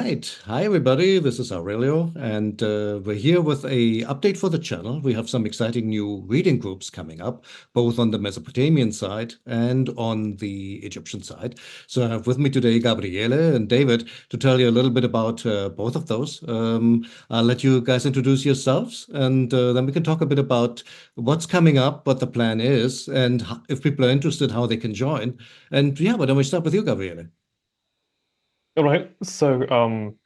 right. Hi, everybody. This is Aurelio, and we're here with a update for the channel. We have some exciting new reading groups coming up, both on the Mesopotamian side and on the Egyptian side. So I have with me today Gabriele and David to tell you a little bit about both of those. I'll let you guys introduce yourselves, and then we can talk a bit about what's coming up, what the plan is, and if people are interested, how they can join. And yeah, why don't we start with you, Gabriele? All right. Few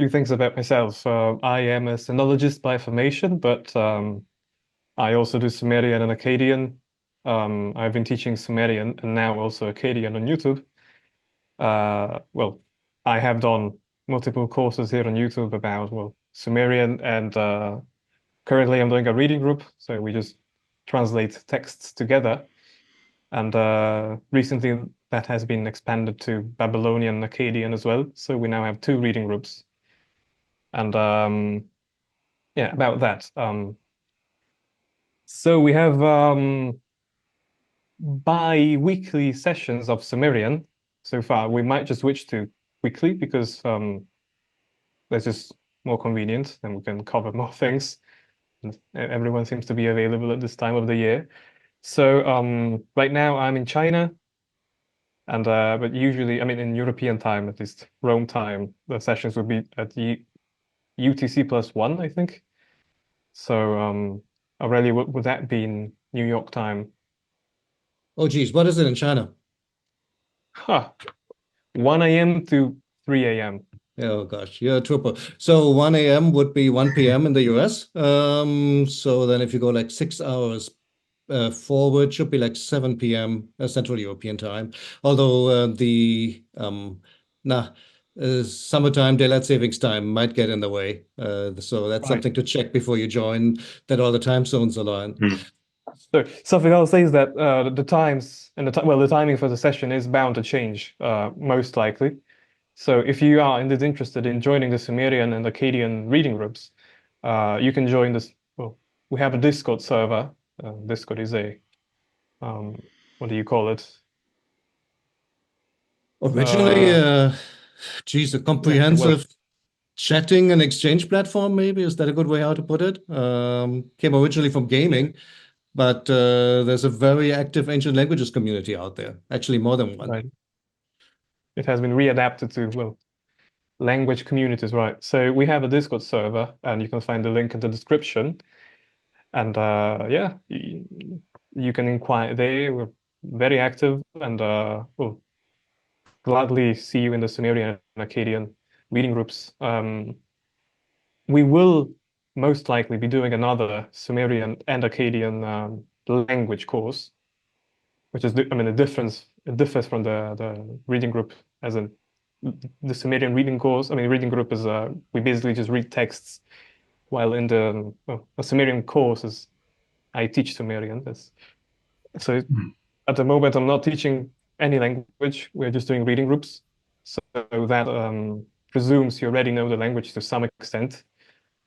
things about myself. I am a sinologist by formation, but I also do Sumerian and Akkadian. I've been teaching Sumerian and now also Akkadian on YouTube. Well, I have done multiple courses here on YouTube about, Sumerian, and currently I'm doing a reading group, so we just translate texts together. And recently that has been expanded to Babylonian and Akkadian as well. So we now have two reading groups. And yeah, about that. So we have bi-weekly sessions of Sumerian so far. We might just switch to weekly because that's just more convenient and we can cover more things. And everyone seems to be available at this time of the year. So right now I'm in China, and but usually, I mean, in European time, at least Rome time, the sessions would be at the UTC +1, I think. So Aurelia, would that be in New York time? Oh, geez, what is it in China? Huh. 1 a.m. to 3 a.m. Oh gosh, you're a trooper. So 1 a.m. would be 1 p.m. in the US. So then if you go like 6 hours forward, should be like 7 p.m. Central European time. Although the nah, summertime daylight savings time might get in the way. So that's Right. something to check before you join that all the time zones align. So something I'll say is that the times and the timing for the session is bound to change, most likely. So if you are indeed interested in joining the Sumerian and Akkadian reading groups, you can join this. Well, we have a Discord server. Discord is a what do you call it? Originally, Uh, geez, a yeah, well, comprehensive chatting and exchange platform, maybe. Is that a good way how to put it? Came originally from yeah, gaming, but there's a very active ancient languages community out there, actually more than one. right. It has been readapted to, language communities, right? So we have a Discord server, and you can find the link in the description. And yeah, you can inquire there. We're very active, and we'll gladly see you in the Sumerian and Akkadian reading groups. We will most likely be doing another Sumerian and Akkadian language course, which is, I mean, it differs from the reading group as in the Sumerian reading course. I mean, reading group is we basically just read texts, while in the a Sumerian course is I teach Sumerian. So Mhm. at the moment, I'm not teaching any language. We're just doing reading groups. So that presumes you already know the language to some extent.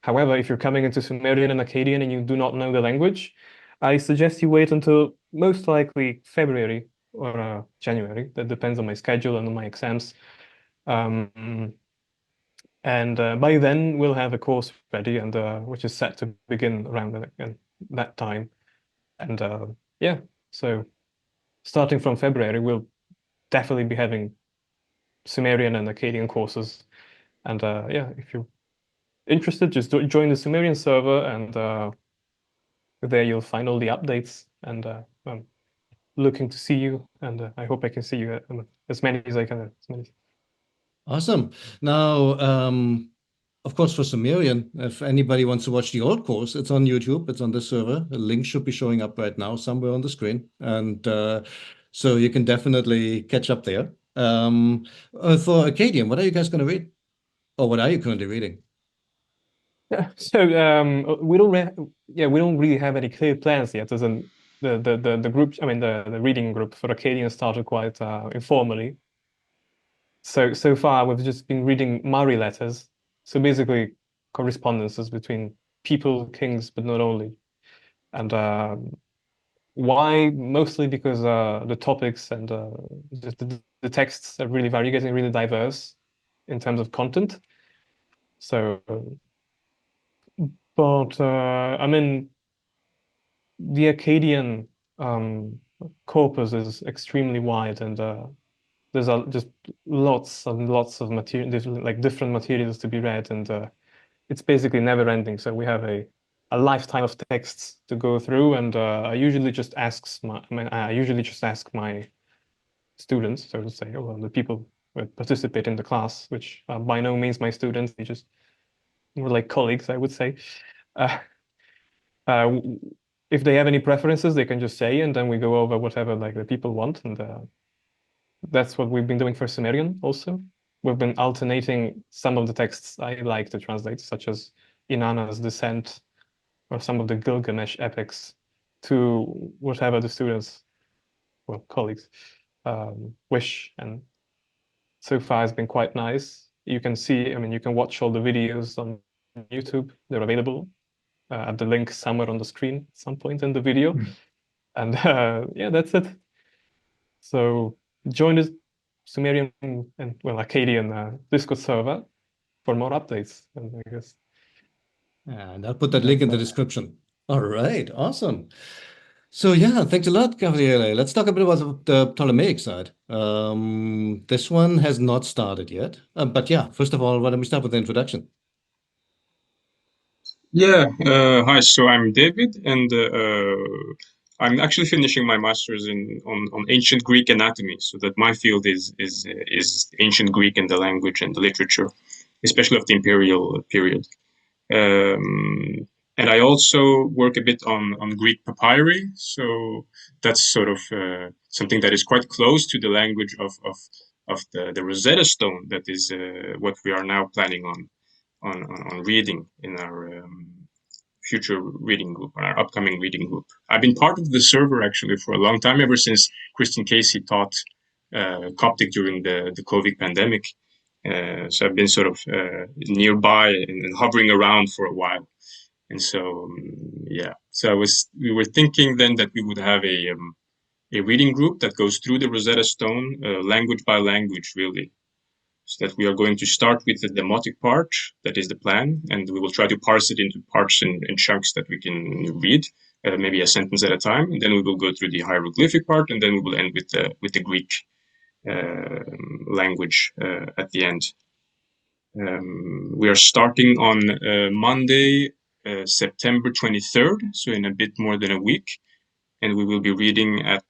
However, if you're coming into Sumerian and Akkadian and you do not know the language, I suggest you wait until most likely February or January. That depends on my schedule and on my exams. Um, and by then, we'll have a course ready, and which is set to begin around that time. And yeah, so starting from February, we'll definitely be having Sumerian and Akkadian courses. And yeah, if you're interested, just join the Sumerian server, and there you'll find all the updates. And I'm looking to see you, and I hope I can see you as many as I can. As many. Awesome. Now, of course, for Sumerian, if anybody wants to watch the old course, it's on YouTube, it's on the server. The link should be showing up right now somewhere on the screen. And so you can definitely catch up there. For Acadian, what are you guys going to read? Or what are you currently reading? Yeah. So we don't really have any clear plans yet. As in the group, I mean the reading group for Akkadian started quite informally. So far we've just been reading Mari letters. So basically correspondences between people, kings, but not only. And why? Mostly because the topics and the texts are really getting really diverse. in terms of content. So, but I mean, the Akkadian corpus is extremely wide, and there's just lots and lots of material, different materials to be read, and it's basically never ending. So we have a lifetime of texts to go through, and I usually just I usually just ask my students, so to say, or the people who participate in the class, which are by no means my students, they just were like colleagues, I would say. Uh, uh, if they have any preferences, they can just say, and then we go over whatever like the people want, and that's what we've been doing for Sumerian also. We've been alternating some of the texts I like to translate, such as Inanna's Descent or some of the Gilgamesh epics, to whatever the students, well, colleagues, wish. And so far it's been quite nice. You can see, I mean, you can watch all the videos on YouTube. They're available at the link somewhere on the screen at some point in the video. And yeah, that's it. So join the Sumerian and, well, Akkadian Discord server for more updates. And I guess And I'll put that link that's in the description. All right, awesome. So yeah, thanks a lot, Gabriele. Let's talk a bit about the Ptolemaic side. This one has not started yet. But yeah, first of all, why don't we start with the introduction? Yeah, hi. So I'm David, and I'm actually finishing my master's on ancient Greek anatomy. So that my field is ancient Greek and the language and the literature, especially of the imperial period. And I also work a bit on Greek papyri. So that's sort of something that is quite close to the language of the Rosetta Stone. That is what we are now planning on reading in our future reading group, on our upcoming reading group. I've been part of the server actually for a long time, ever since Christian Casey taught Coptic during the COVID pandemic. So I've been sort of nearby and hovering around for a while. And so, yeah, so we were thinking then that we would have a reading group that goes through the Rosetta Stone, language by language, really. So that we are going to start with the demotic part, that is the plan, and we will try to parse it into parts and chunks that we can read, maybe a sentence at a time, and then we will go through the hieroglyphic part, and then we will end with the Greek language at the end. We are starting on Monday, September 23rd, so in a bit more than a week, and we will be reading at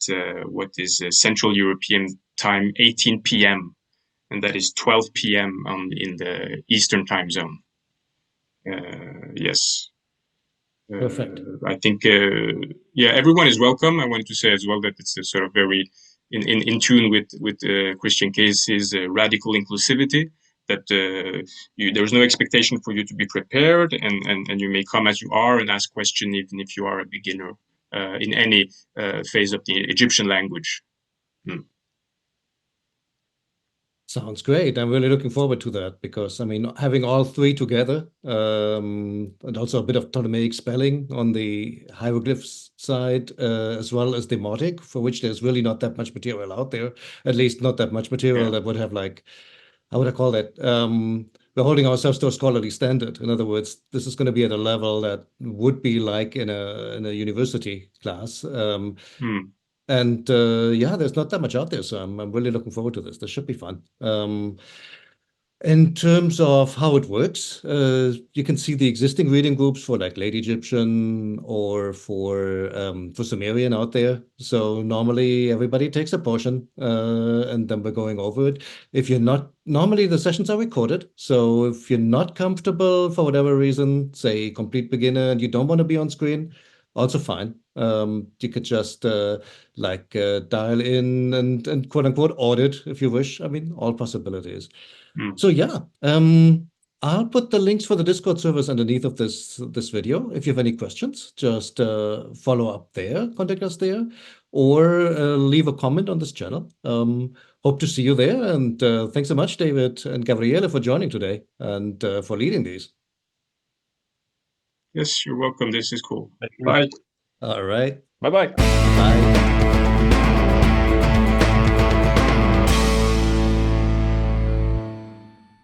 what is Central European time, 18 p.m., and that is 12 p.m. In the Eastern time zone. Yes. Perfect. I think, yeah, everyone is welcome. I want to say as well that it's a sort of very in tune with Christian Casey's radical inclusivity, that there's no expectation for you to be prepared, and you may come as you are and ask questions even if you are a beginner in any phase of the Egyptian language. Sounds great. I'm really looking forward to that because, I mean, having all three together, and also a bit of Ptolemaic spelling on the hieroglyphs side, as well as demotic, for which there's really not that much material out there, at least not that much material that would have like, how would I call that? We're holding ourselves to a scholarly standard. In other words, this is going to be at a level that would be like in a university class. And yeah, there's not that much out there, so I'm really looking forward to this. This should be fun. In terms of how it works, you can see the existing reading groups for like Late Egyptian or for Sumerian out there. So normally everybody takes a portion, and then we're going over it. If you're not, normally the sessions are recorded. So if you're not comfortable for whatever reason, say complete beginner, and you don't want to be on screen, also fine. You could just dial in and quote unquote audit if you wish. I mean, all possibilities. So yeah, I'll put the links for the Discord servers underneath of this video. If you have any questions, just follow up there, contact us there, or leave a comment on this channel. Hope to see you there, and thanks so much, David and Gabriele, for joining today and for leading these. Yes, you're welcome. This is cool. Bye. All right. Bye-bye. Bye.